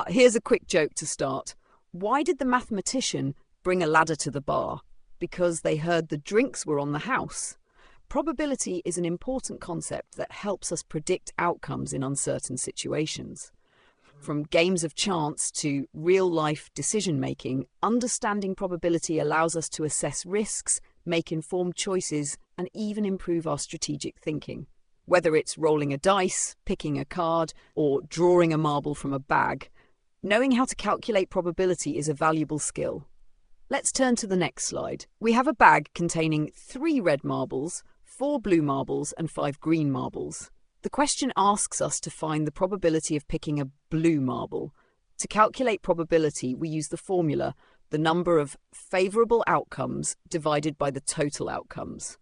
Here's a quick joke to start. Why did the mathematician bring a ladder to the bar? Because they heard the drinks were on the house. Probability is an important concept that helps us predict outcomes in uncertain situations. From games of chance to real-life decision-making, understanding probability allows us to assess risks, make informed choices, and even improve our strategic thinking. Whether it's rolling a dice, picking a card, or drawing a marble from a bag, knowing how to calculate probability is a valuable skill. Let's turn to the next slide. We have a bag containing 3 red marbles, 4 blue marbles, and 5 green marbles. The question asks us to find the probability of picking a blue marble. To calculate probability, we use the formula, the number of favourable outcomes divided by the total outcomes.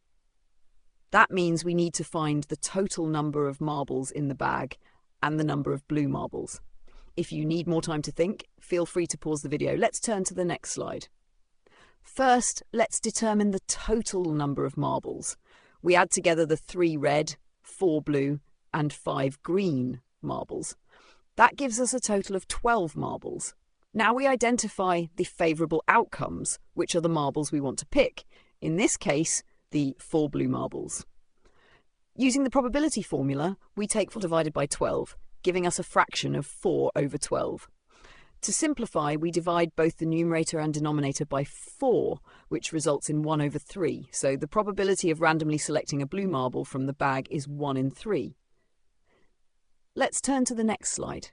That means we need to find the total number of marbles in the bag and the number of blue marbles. If you need more time to think, feel free to pause the video. Let's turn to the next slide. First, let's determine the total number of marbles. We add together the 3 red, 4 blue, and 5 green marbles. That gives us a total of 12 marbles. Now we identify the favourable outcomes, which are the marbles we want to pick. In this case, the 4 blue marbles. Using the probability formula, we take 4 divided by 12, giving us a fraction of 4 over 12. To simplify, we divide both the numerator and denominator by 4, which results in 1 over 3. So the probability of randomly selecting a blue marble from the bag is 1 in 3. Let's turn to the next slide.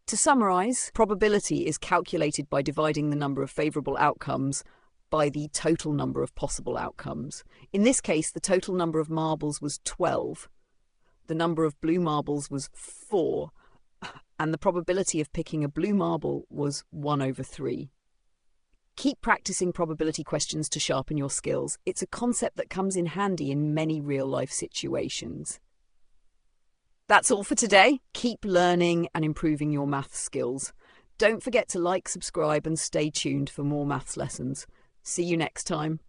To summarise, probability is calculated by dividing the number of favourable outcomes by the total number of possible outcomes. In this case, the total number of marbles was 12. The number of blue marbles was 4. And the probability of picking a blue marble was 1 over 3. Keep practicing probability questions to sharpen your skills. It's a concept that comes in handy in many real-life situations. That's all for today. Keep learning and improving your maths skills. Don't forget to like, subscribe, and stay tuned for more maths lessons. See you next time.